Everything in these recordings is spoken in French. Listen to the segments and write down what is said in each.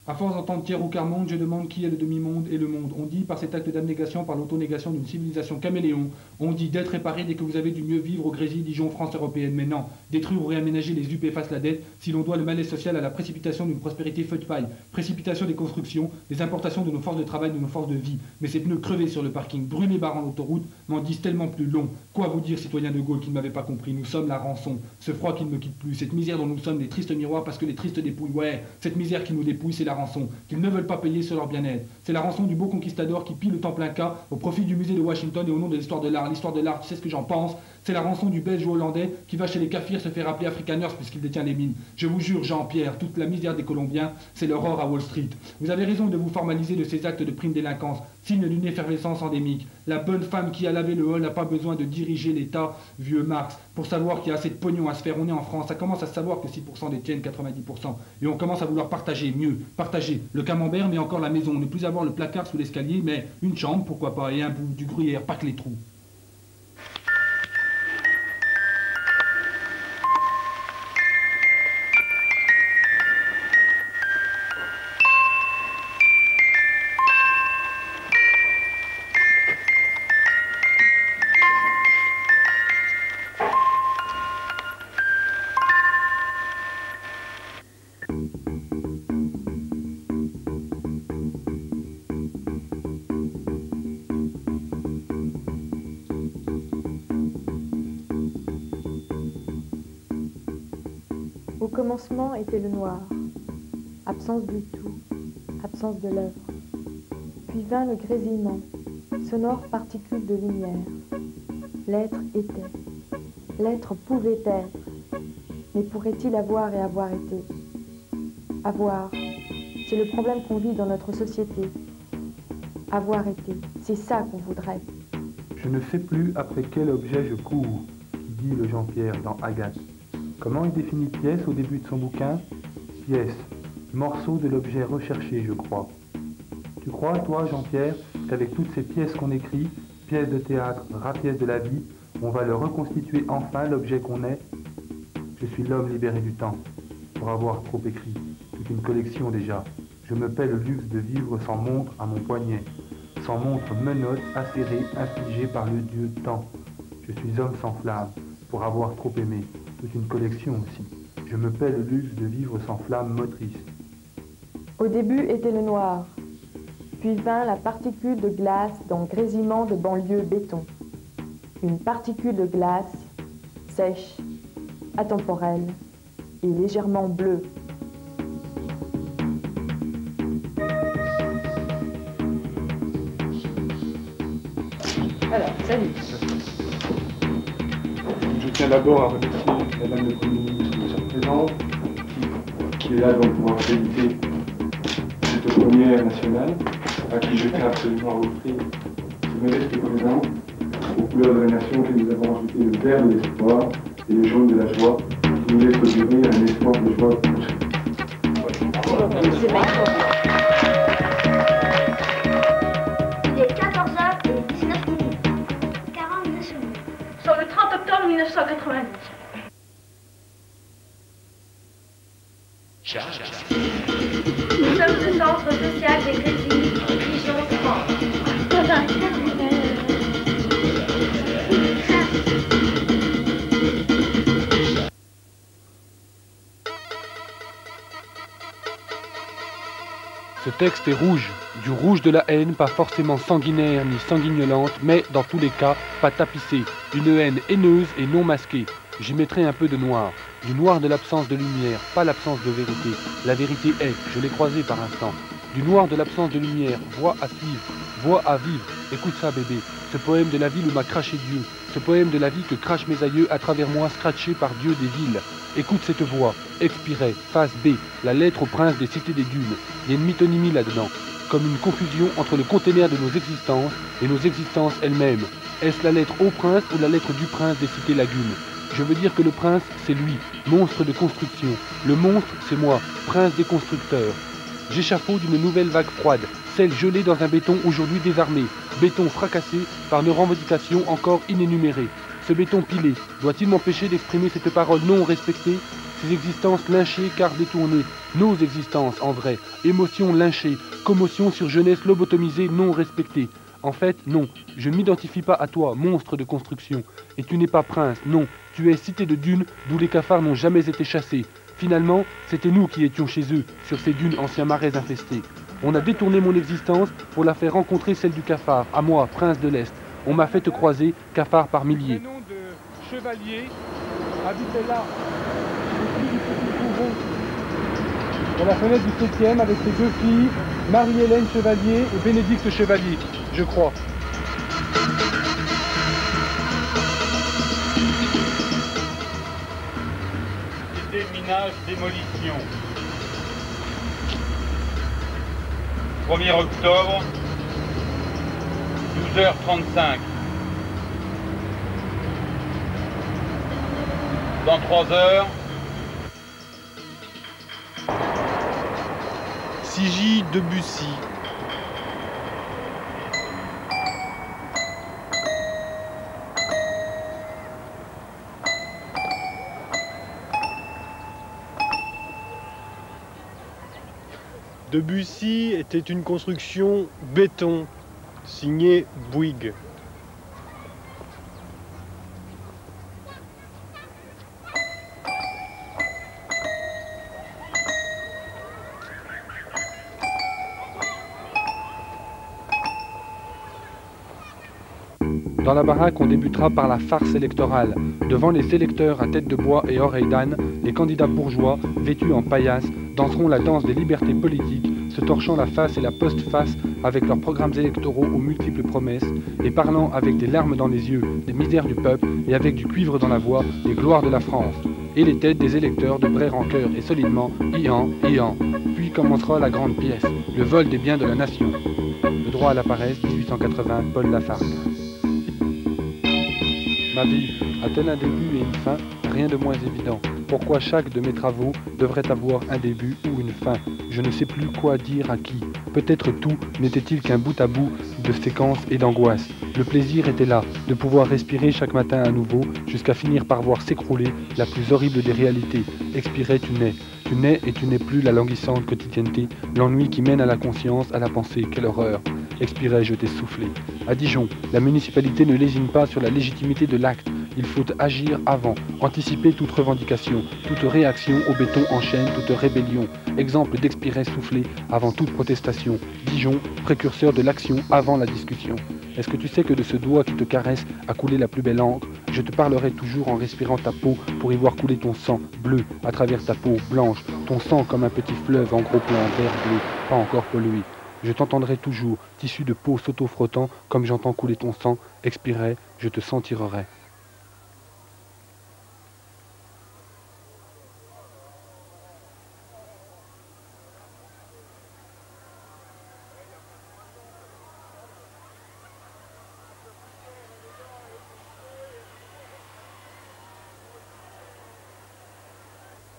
À force d'entendre tiers ou quart monde, je demande qui est le demi-monde et le monde. On dit par cet acte d'abnégation, par l'autonégation d'une civilisation caméléon, on dit d'être réparé dès que vous avez du mieux vivre au Grésil, Dijon, France européenne. Mais non, détruire ou réaménager les UP face la dette, si l'on doit le malaise social à la précipitation d'une prospérité feu de paille, précipitation des constructions, des importations de nos forces de travail, de nos forces de vie. Mais ces pneus crevés sur le parking, brûlés barrant l'autoroute, m'en disent tellement plus long. Quoi vous dire, citoyens de Gaulle, qui ne m'avaient pas compris? Nous sommes la rançon, ce froid qui ne me quitte plus, cette misère dont nous sommes les tristes miroirs parce que les tristes dépouillent. Ouais, cette misère qui nous dépouille, c'est la rançon, qu'ils ne veulent pas payer sur leur bien-être. C'est la rançon du beau conquistador qui pille le temps plein cas au profit du musée de Washington et au nom de l'histoire de l'art. L'histoire de l'art, tu sais ce que j'en pense? C'est la rançon du belge ou hollandais qui va chez les kafirs se faire appeler afrikaners puisqu'il détient les mines. Je vous jure, Jean-Pierre, toute la misère des Colombiens, c'est leur or à Wall Street. Vous avez raison de vous formaliser de ces actes de prime délinquance, signe d'une effervescence endémique. La bonne femme qui a lavé le hall n'a pas besoin de diriger l'État, vieux Marx, pour savoir qu'il y a assez de pognon à se faire. On est en France, ça commence à se savoir que 6% détiennent 90%. Et on commence à vouloir partager, mieux, partager le camembert, mais encore la maison. Ne plus avoir le placard sous l'escalier, mais une chambre, pourquoi pas, et un bout, du gruyère, pas que les trous. Au commencement était le noir, absence du tout, absence de l'œuvre. Puis vint le grésillement, sonore particule de lumière. L'être était, l'être pouvait être, mais pourrait-il avoir et avoir été? Avoir, c'est le problème qu'on vit dans notre société. Avoir été, c'est ça qu'on voudrait. Je ne sais plus après quel objet je cours, dit le Jean-Pierre dans Agathe. Comment il définit pièce au début de son bouquin? Pièce, morceau de l'objet recherché, je crois. Tu crois, toi, Jean-Pierre, qu'avec toutes ces pièces qu'on écrit, pièces de théâtre, rapièces de la vie, on va le reconstituer enfin l'objet qu'on est? Je suis l'homme libéré du temps, pour avoir trop écrit, toute une collection déjà. Je me paie le luxe de vivre sans montre à mon poignet, sans montre menotte, acérée, infligée par le dieu temps. Je suis homme sans flamme, pour avoir trop aimé. Toute une collection aussi. Je me paie le luxe de vivre sans flamme motrice. Au début était le noir, puis vint la particule de glace dans grésillement de banlieue béton. Une particule de glace, sèche, atemporelle et légèrement bleue. Alors, salut. Je tiens d'abord à remercier Madame le Premier ministre de sa présence, qui est là donc pour accréditer cette première nationale, à qui je tiens absolument à offrir ce modeste présent aux couleurs de la nation que nous avons ajouté le vert de l'espoir et le jaune de la joie, qui nous laisse augurer un espoir de joie pour tous. Il est 14h19. 42 secondes. Sur le 30 octobre 1992. Nous sommes le centre social des Grésilles, Dijon, France. Ce texte est rouge, du rouge de la haine, pas forcément sanguinaire ni sanguignolante, mais dans tous les cas, pas tapissée, une haine haineuse et non masquée. J'y mettrai un peu de noir, du noir de l'absence de lumière, pas l'absence de vérité. La vérité est, je l'ai croisée par instant. Du noir de l'absence de lumière, voix à suivre, voix à vivre. Écoute ça bébé, ce poème de la ville où m'a craché Dieu, ce poème de la vie que crachent mes aïeux à travers moi, scratché par Dieu des villes. Écoute cette voix, expirait, face B, la lettre au prince des cités des dunes. Il y a une mythonymie là-dedans, comme une confusion entre le conteneur de nos existences et nos existences elles-mêmes. Est-ce la lettre au prince ou la lettre du prince des cités lagunes? Je veux dire que le prince, c'est lui, monstre de construction. Le monstre, c'est moi, prince des constructeurs. J'échafaude d'une nouvelle vague froide, celle gelée dans un béton aujourd'hui désarmé, béton fracassé par nos revendications encore inénumérées. Ce béton pilé, doit-il m'empêcher d'exprimer cette parole non respectée, ces existences lynchées car détournées, nos existences en vrai, émotions lynchées, commotion sur jeunesse lobotomisée non respectée. En fait, non, je ne m'identifie pas à toi, monstre de construction. Et tu n'es pas prince, non, tu es cité de dunes d'où les cafards n'ont jamais été chassés. Finalement, c'était nous qui étions chez eux, sur ces dunes anciens marais infestés. On a détourné mon existence pour la faire rencontrer celle du cafard, à moi, prince de l'Est. On m'a fait te croiser, cafard par milliers. Le nom de Chevalier habitait là, au-dessus du petit couvent, dans la fenêtre du 7e, avec ses deux filles, Marie-Hélène Chevalier et Bénédicte Chevalier, je crois. C'était minage démolition. 1er octobre, 12h35. Dans 3 heures, Sigy Debussy. Debussy était une construction béton, signée Bouygues. Dans la baraque, on débutera par la farce électorale. Devant les électeurs à tête de bois et oreilles d'âne, les candidats bourgeois, vêtus en paillasse, danseront la danse des libertés politiques, se torchant la face et la post-face avec leurs programmes électoraux aux multiples promesses, et parlant avec des larmes dans les yeux des misères du peuple et avec du cuivre dans la voix des gloires de la France. Et les têtes des électeurs de vrai rancœur et solidement, ian, ian. Puis commencera la grande pièce, le vol des biens de la nation. Le droit à la paresse, 1880, Paul Lafargue. Ma vie a-t-elle un début et une fin? Rien de moins évident. Pourquoi chaque de mes travaux devrait avoir un début ou une fin? Je ne sais plus quoi dire à qui. Peut-être tout n'était-il qu'un bout à bout de séquences et d'angoisse. Le plaisir était là, de pouvoir respirer chaque matin à nouveau, jusqu'à finir par voir s'écrouler la plus horrible des réalités. Expirer, tu nais. Tu nais et tu n'es plus la languissante quotidienneté, l'ennui qui mène à la conscience, à la pensée. Quelle horreur! Expirais, je t'ai soufflé. À Dijon, la municipalité ne lésine pas sur la légitimité de l'acte. Il faut agir avant, anticiper toute revendication, toute réaction au béton en chaîne, toute rébellion. Exemple d'expirer soufflé avant toute protestation. Dijon, précurseur de l'action avant la discussion. Est-ce que tu sais que de ce doigt qui te caresse a coulé la plus belle encre? Je te parlerai toujours en respirant ta peau pour y voir couler ton sang bleu à travers ta peau blanche, ton sang comme un petit fleuve en gros plan vert bleu, pas encore pollué. Je t'entendrai toujours, tissu de peau s'auto-frottant, comme j'entends couler ton sang, expirer, je te sentirai.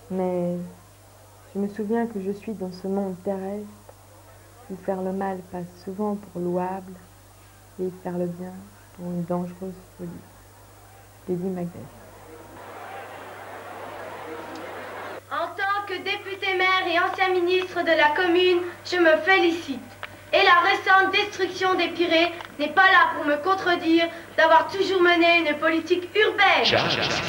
Mais je me souviens que je suis dans ce monde terrestre où faire le mal passe souvent pour louable et faire le bien pour une dangereuse folie. Lady Macbeth. En tant que député-maire et ancien ministre de la commune, je me félicite. Et la récente destruction des Pirées n'est pas là pour me contredire d'avoir toujours mené une politique urbaine.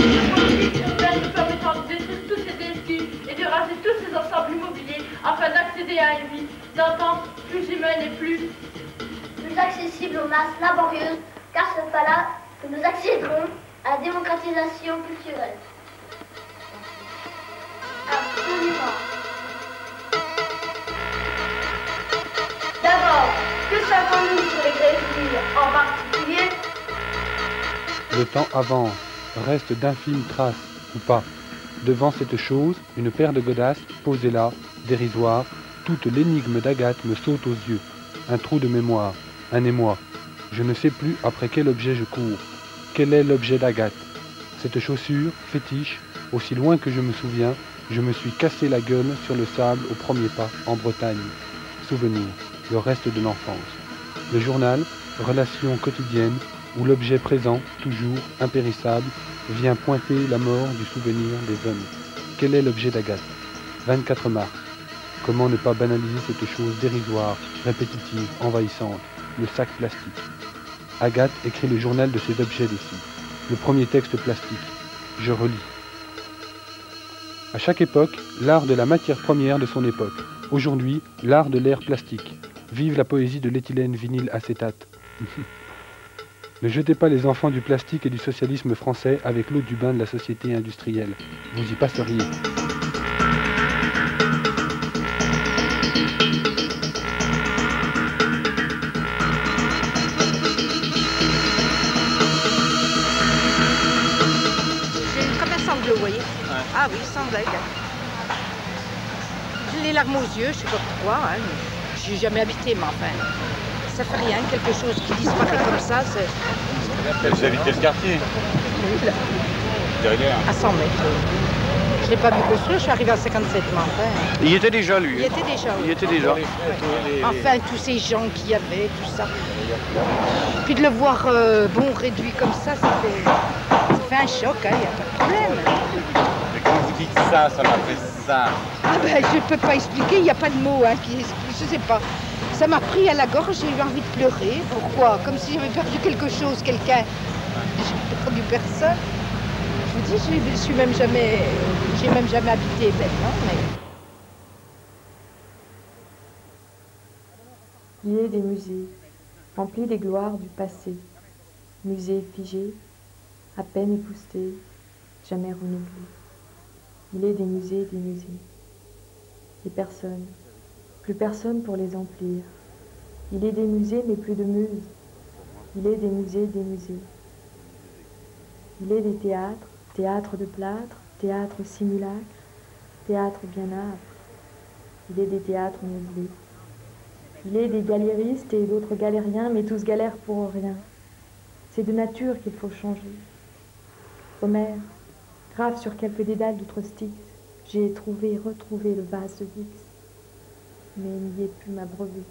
Une politique urbaine permettant de détruire tous ces édifices et de raser tous ces ensembles immobiliers afin d'accéder à une vie d'antan plus humaine et plus accessible aux masses laborieuses, car c'est pas là que nous accéderons à la démocratisation culturelle. Absolument. D'abord, que savons-nous sur les greffes en particulier? Le temps avance, reste d'infimes traces, ou pas. Devant cette chose, une paire de godasses, posée là, dérisoire, toute l'énigme d'Agathe me saute aux yeux. Un trou de mémoire, un émoi. Je ne sais plus après quel objet je cours. Quel est l'objet d'Agathe? Cette chaussure, fétiche, aussi loin que je me souviens, je me suis cassé la gueule sur le sable au premier pas, en Bretagne. Souvenir, le reste de l'enfance. Le journal, relation quotidienne, où l'objet présent, toujours impérissable, vient pointer la mort du souvenir des hommes. quel est l'objet d'Agathe? 24 mars. Comment ne pas banaliser cette chose dérisoire, répétitive, envahissante, le sac plastique? Agathe écrit le journal de ces objets d'ici. Le premier texte plastique. Je relis. À chaque époque, l'art de la matière première de son époque. Aujourd'hui, l'art de l'ère plastique. Vive la poésie de l'éthylène vinyle acétate. Ne jetez pas les enfants du plastique et du socialisme français avec l'eau du bain de la société industrielle. Vous y passeriez. Vous voyez? Ouais. Ah oui, sans blague. J'ai les larmes aux yeux, je sais pas pourquoi. Hein. J'ai jamais habité, mais enfin, ça fait rien. Quelque chose qui disparaît comme ça, c'est... Vous habitez le quartier? Oui, là. Derrière. À 100 mètres. Je l'ai pas vu construire, je suis arrivée à 57, mais enfin... Il y était déjà, lui? Il y était déjà, oui. Il y était déjà. Ouais. Enfin, tous ces gens qu'il y avait, tout ça. Puis de le voir bon, réduit comme ça fait un choc, il n'y a pas de problème. Mais quand vous dites ça, ça m'a fait ça. Ah ben, je ne peux pas expliquer, il n'y a pas de mots qui expliquent, je ne sais pas. Ça m'a pris à la gorge, j'ai eu envie de pleurer. Pourquoi? Comme si j'avais perdu quelque chose, quelqu'un. J'ai perdu personne. Je vous dis, j'ai même jamais habité maintenant, mais... Il est des musées, remplis des gloires du passé. Musées figés, à peine époussetés, jamais renouvelés. Il est des musées, des personnes, plus personne pour les emplir. Il est des musées, mais plus de muses. Il est des musées, Il est des théâtres, théâtres de plâtre, théâtres simulacres, théâtres bien âpres. Il est des théâtres nouvelés. Il est des galéristes et d'autres galériens, mais tous galèrent pour rien. C'est de nature qu'il faut changer. Homère, grave sur quelques dédales d'outre-Styx, j'ai retrouvé le vase de Dix, mais n'y est plus m'abreuver.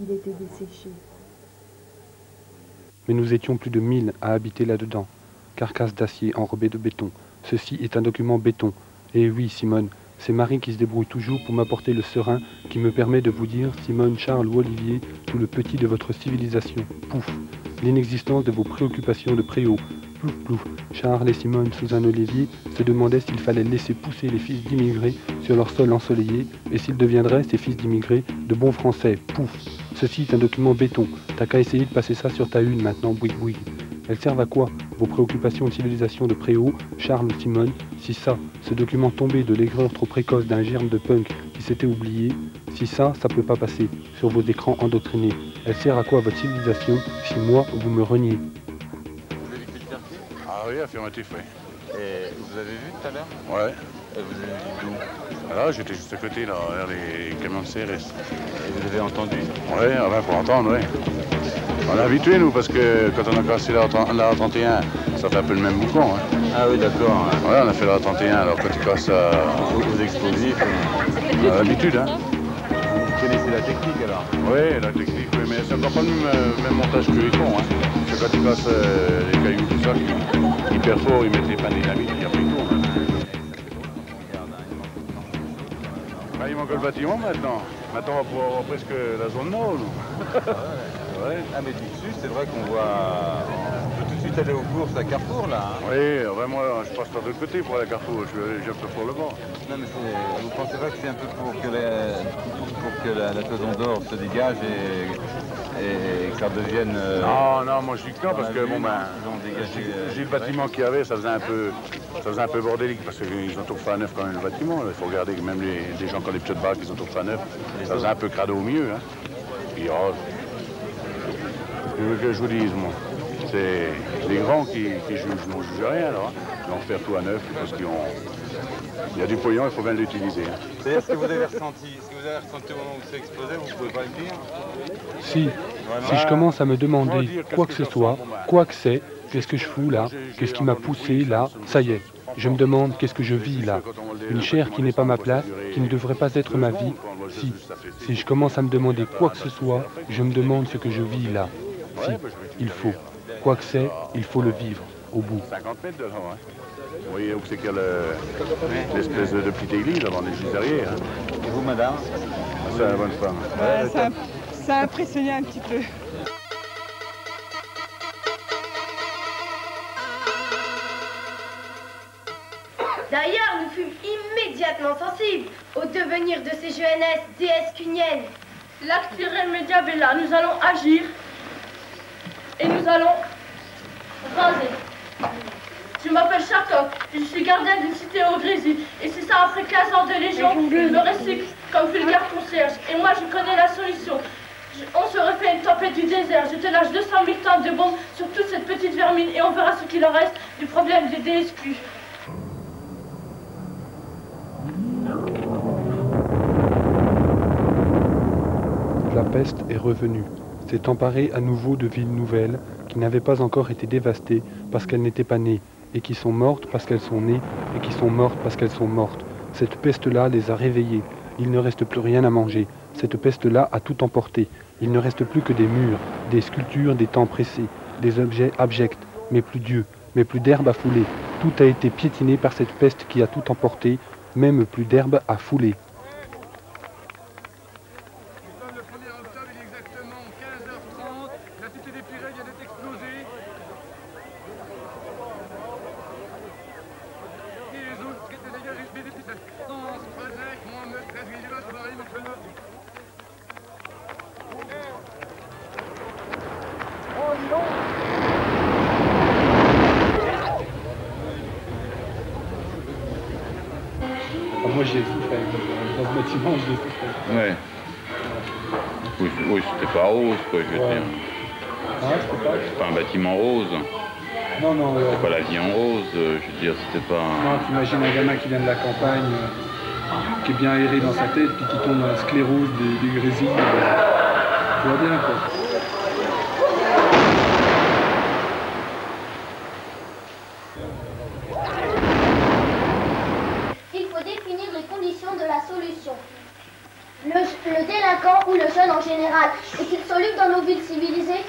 Il était desséché. Mais nous étions plus de 1000 à habiter là-dedans. Carcasse d'acier enrobée de béton. Ceci est un document béton. Et oui, Simone, c'est Marie qui se débrouille toujours pour m'apporter le serin qui me permet de vous dire, Simone, Charles ou Olivier, tout le petit de votre civilisation. Pouf! L'inexistence de vos préoccupations de préau. Plouf, plouf. Charles et Simone sous un olivier se demandaient s'il fallait laisser pousser les fils d'immigrés sur leur sol ensoleillé et s'ils deviendraient, ces fils d'immigrés, de bons Français. Pouf! Ceci est un document béton. T'as qu'à essayer de passer ça sur ta une maintenant, boui boui. Elles servent à quoi, vos préoccupations de civilisation de préau, Charles ou Simone, si ça, ce document tombé de l'aigreur trop précoce d'un germe de punk qui s'était oublié, si ça peut pas passer sur vos écrans endoctrinés. Elle sert à quoi votre civilisation si moi, vous me reniez? Vous avez vu le quartier? Ah oui, affirmatif, oui. Et vous avez vu tout à l'heure? Ouais. Et vous avez vu d'où? Là, j'étais juste à côté, là, vers les camions de CRS. Et vous avez entendu? Ouais, enfin, pour entendre, oui. On est habitué, nous, parce que quand on a cassé la 31, ça fait un peu le même boucan. Hein. Ah oui, d'accord. Ouais, on a fait la 31, alors quand tu casses aux explosifs. On a l'habitude, hein. Vous connaissez la technique, alors? Oui, la technique, oui, mais c'est encore pas le même montage que les font, hein. C'est quand ils cassent les cailloux, tout ça, ils perforent, ils mettent les pains dynamiques, il y a plus de tour. Bah, il manque le bâtiment maintenant. Maintenant, on va pouvoir voir presque la zone nord, nous. Ouais. Ah, mais du dessus, c'est vrai qu'on voit... On peut tout de suite aller aux courses à Carrefour, là. Hein. Oui, vraiment, je passe par de l'autre côté pour aller à Carrefour. Je peux pour le bord. Non, mais vous pensez pas que c'est un peu pour que la toison d'or se dégage et que ça devienne... Non, moi je dis que non, parce que bon, j'ai le bâtiment qu'il y avait, ça faisait un peu bordélique, parce qu'ils ont tout fait à neuf quand même le bâtiment. Il faut regarder que même les gens qui ont des petites baraques, ils ont tout fait à neuf. Ça faisait un peu crado au milieu. Hein. Puis, ce que je veux que je vous dise, moi, c'est les grands qui jugent, n'ont jugé rien, alors. Ils vont faire tout à neuf, parce qu'il y a du pognon, il faut bien l'utiliser. Hein. C'est ce que vous avez ressenti au moment où c'est explosé, vous pouvez pas le dire? Si je commence à me demander quoi que ce soit, quoi que c'est, qu'est-ce que je fous là, qu'est-ce qui m'a poussé là, ça y est. Je me demande qu'est-ce que je vis là. Une chair qui n'est pas ma place, qui ne devrait pas être ma vie. Si je commence à me demander quoi que ce soit, je me demande ce que je vis là. Si, il faut. Quoi que c'est, il faut le vivre. au bout. 50 mètres de long, hein. Vous voyez où c'est qu'il y a l'espèce de petite église devant l'église derrière. Hein. Et vous, madame? C'est la bonne femme. Ça a impressionné un petit peu. D'ailleurs, nous fûmes immédiatement sensibles au devenir de ces jeunesses déesses cuniennes. L'acte irrémédiable est là. Nous allons agir et nous allons raser. Je m'appelle Chartok, je suis gardien d'une cité au Grésil. Et c'est ça, après 15 ans de légion, je me recycle comme vulgaire concierge. Et moi, je connais la solution. On se refait une tempête du désert. Je te lâche 200 000 tonnes de bombes sur toute cette petite vermine et on verra ce qu'il en reste du problème des DSQ. La peste est revenue, s'est emparée à nouveau de villes nouvelles qui n'avaient pas encore été dévastées parce qu'elles n'étaient pas nées, et qui sont mortes parce qu'elles sont nées, et qui sont mortes parce qu'elles sont mortes. Cette peste-là les a réveillées. Il ne reste plus rien à manger. Cette peste-là a tout emporté. Il ne reste plus que des murs, des sculptures des temps pressés, des objets abjects, mais plus d'yeux, mais plus d'herbe à fouler. Tout a été piétiné par cette peste qui a tout emporté, même plus d'herbe à fouler. Moi j'ai souffert, dans ce bâtiment j'ai souffert. Ouais. Oui, c'était pas rose quoi, je veux dire. Ah, c'est pas un bâtiment rose. Non, non. C'est pas la vie en rose, je veux dire, c'était pas... Non, t'imagines un gamin qui vient de la campagne, qui est bien aéré dans sa tête, puis qui tombe dans la sclérose des grésilles. Tu vois bien quoi. De la solution. Le délinquant ou le jeune en général, est-il soluble dans nos villes civilisées?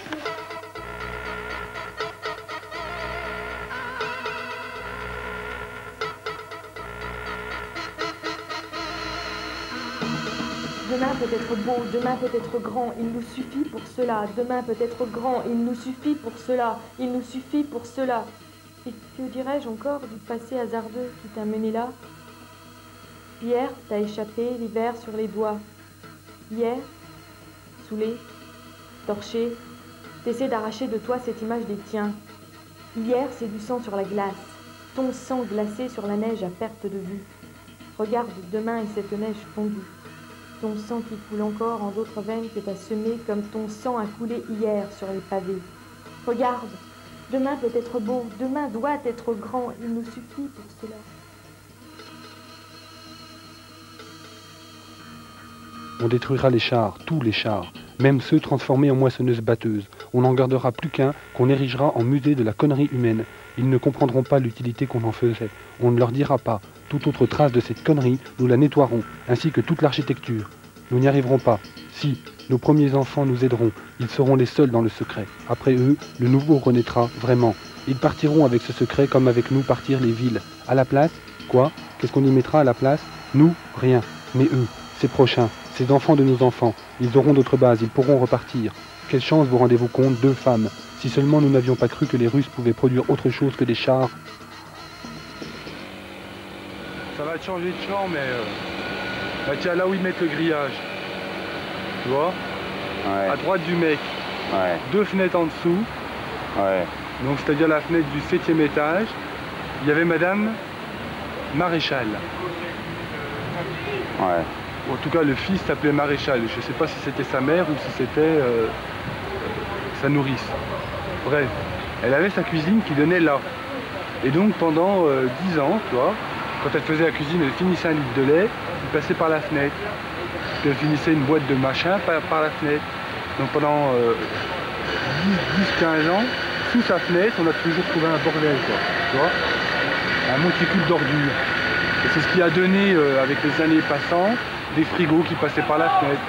Demain peut être beau, demain peut être grand, il nous suffit pour cela. Demain peut être grand, il nous suffit pour cela. Il nous suffit pour cela. Et que dirais-je encore du passé hasardeux qui t'a mené là? Hier, t'as échappé l'hiver sur les doigts. Hier, saoulé, torché, t'essaies d'arracher de toi cette image des tiens. Hier, c'est du sang sur la glace, ton sang glacé sur la neige à perte de vue. Regarde demain et cette neige fondue. Ton sang qui coule encore en d'autres veines que t'as semées comme ton sang a coulé hier sur les pavés. Regarde, demain peut être beau, demain doit être grand, il nous suffit pour cela. On détruira les chars, tous les chars, même ceux transformés en moissonneuses batteuses. On n'en gardera plus qu'un qu'on érigera en musée de la connerie humaine. Ils ne comprendront pas l'utilité qu'on en faisait. On ne leur dira pas. Toute autre trace de cette connerie, nous la nettoierons, ainsi que toute l'architecture. Nous n'y arriverons pas. Si, nos premiers enfants nous aideront. Ils seront les seuls dans le secret. Après eux, le nouveau renaîtra, vraiment. Ils partiront avec ce secret comme avec nous partirent les villes. À la place, quoi? Qu'est-ce qu'on y mettra à la place? Nous, rien. Mais eux, ces prochains. Ces enfants de nos enfants, ils auront d'autres bases, ils pourront repartir. Quelle chance, vous rendez-vous compte, 2 femmes. Si seulement nous n'avions pas cru que les Russes pouvaient produire autre chose que des chars. Ça va te changer de champ, mais... Bah tiens, là où ils mettent le grillage. Tu vois? Ouais. À droite du mec. Ouais. 2 fenêtres en dessous. Ouais. Donc c'est-à-dire la fenêtre du 7e étage. Il y avait Madame Maréchal. Ouais. En tout cas, le fils s'appelait Maréchal. Je ne sais pas si c'était sa mère ou si c'était sa nourrice. Bref, elle avait sa cuisine qui donnait là. Et donc pendant 10 ans, tu vois, quand elle faisait la cuisine, elle finissait un litre de lait, elle passait par la fenêtre. Puis elle finissait une boîte de machin par la fenêtre. Donc pendant 10-15 ans, sous sa fenêtre, on a toujours trouvé un bordel, quoi. Tu vois, un monticule d'ordures. Et c'est ce qui a donné, avec les années passant, des frigos qui passaient par la fenêtre.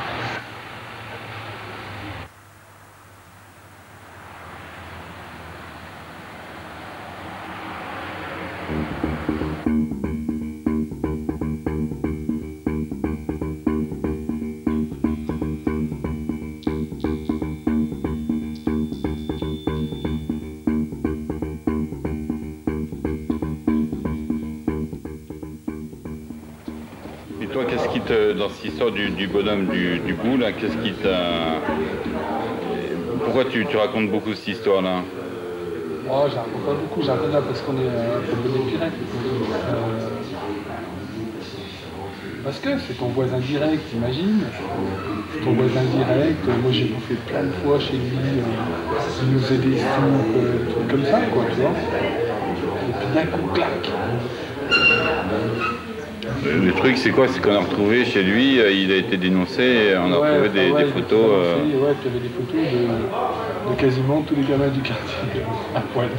toi, qu'est-ce qui te, dans cette histoire du bonhomme du bout, là, qu'est-ce qui t'a... Pourquoi tu racontes beaucoup cette histoire-là? Oh, j'en raconte pas beaucoup, j'en raconte là parce qu'on est des pirates. Parce que c'est ton voisin direct, t'imagines? Ton voisin direct, moi j'ai bouffé plein de fois chez lui, il nous faisait des soupes, des trucs comme ça, quoi, tu vois. Et puis d'un coup, clac. Le truc, c'est quoi? C'est qu'on a retrouvé chez lui, il a été dénoncé, et on a retrouvé des photos. Ouais, puis il y avait des photos de quasiment tous les gamins du quartier, à poil.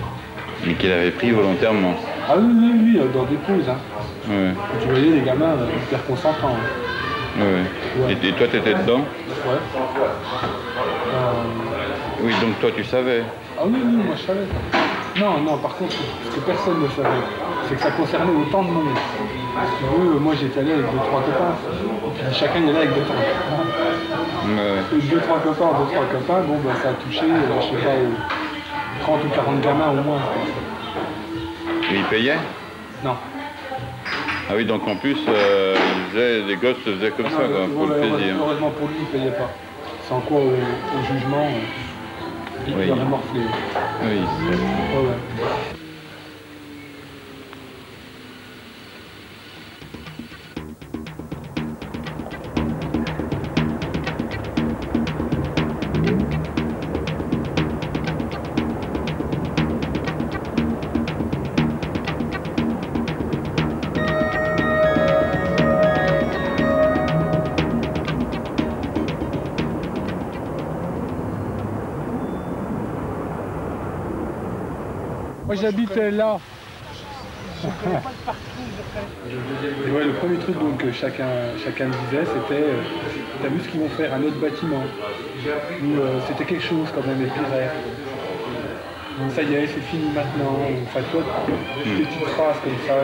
Mais qu'il avait pris volontairement. Ah oui, dans des pauses. Hein. Ouais. Tu voyais les gamins hyper consentants. Hein. Ouais. Et toi, t'étais dedans? Ouais. Oui, donc toi, tu savais? Ah oui, moi je savais. Non, par contre, ce que personne ne savait, c'est que ça concernait autant de monde. Si tu veux, moi j'étais allé avec 2-3 copains. Et puis chacun y allait avec 2-3 copains. Ouais. 2-3 copains, bon, ça a touché, je sais pas, 30 ou 40 gamins au moins. Et ils payaient? Non. Ah oui, donc en plus, les gosses se faisaient comme ça, quoi, pour le plaisir. Heureusement pour lui, il ne payait pas. Sans quoi, au jugement, il aurait morflé. Oui. Ouais. Moi j'habite là. Et ouais, le premier truc donc, que chacun me disait, c'était t'as vu ce qu'ils vont faire, un autre bâtiment. Ou c'était quelque chose quand même, les pirates. Ça y est, c'est fini maintenant. Enfin, toi, des petites phrases comme ça.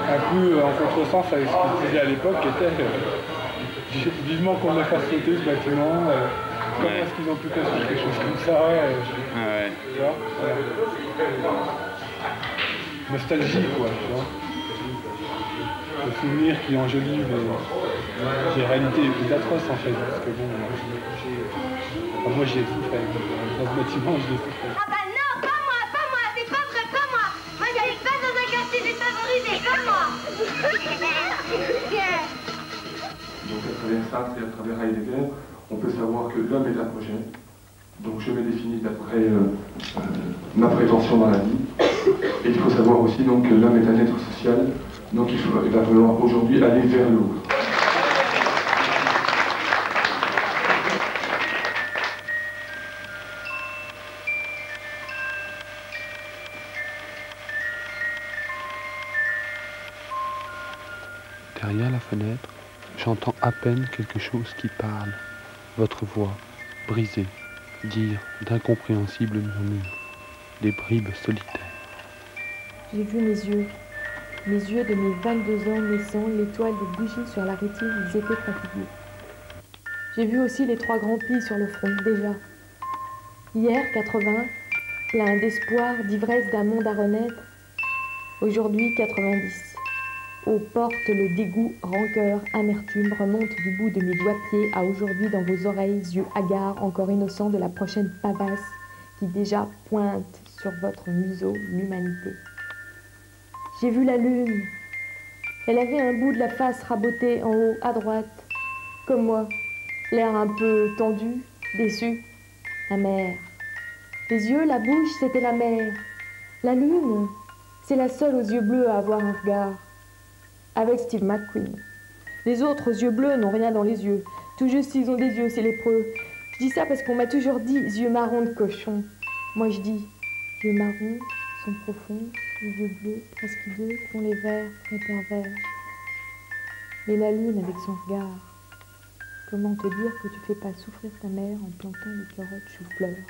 Un peu en contresens avec ce qu'ils disaient à l'époque, qui était vivement qu'on me fasse sauter ce bâtiment. Comment est-ce qu'ils ont pu construire quelque chose comme ça tu vois, nostalgie, quoi, tu vois. Le souvenir qui enjolive les réalités les plus atroces, en fait. Parce que bon, moi j'ai souffert. Dans ce bâtiment, je l'ai souffert. Ah bah non, pas moi, c'est pas vrai, pas moi. Moi j'habite pas dans un quartier défavorisé, pas moi. Donc à travers ça, c'est à travers Heidegger, on peut savoir que l'homme est un projet. Donc je me définis d'après ma prétention dans la vie. Et il faut savoir aussi donc, que l'homme est un être social, donc il va falloir aujourd'hui aller vers l'autre. Derrière la fenêtre, j'entends à peine quelque chose qui parle. Votre voix, brisée, dire d'incompréhensibles murmures, des bribes solitaires. J'ai vu mes yeux de mes 22 ans naissant, l'étoile des bougies sur la rétine, ils étaient fatigués. J'ai vu aussi les 3 grands plis sur le front, déjà. Hier, 80, plein d'espoir, d'ivresse d'un monde à renaître. Aujourd'hui, 90. Aux portes, le dégoût, rancœur, amertume remonte du bout de mes doigts-pieds à aujourd'hui dans vos oreilles, yeux hagards, encore innocents de la prochaine pavasse qui déjà pointe sur votre museau l'humanité. J'ai vu la lune. Elle avait un bout de la face rabotée en haut à droite, comme moi, l'air un peu tendu, déçu, amer. Les yeux, la bouche, c'était la mer. La lune, c'est la seule aux yeux bleus à avoir un regard. Avec Steve McQueen. Les autres aux yeux bleus n'ont rien dans les yeux. Tout juste s'ils ont des yeux, c'est lépreux. Je dis ça parce qu'on m'a toujours dit yeux marrons de cochon. Moi je dis yeux marrons sont profonds, les yeux bleus, presque hideux, font les vers très pervers. Mais la lune avec son regard, comment te dire que tu fais pas souffrir ta mère en plantant des carottes chou-fleurs?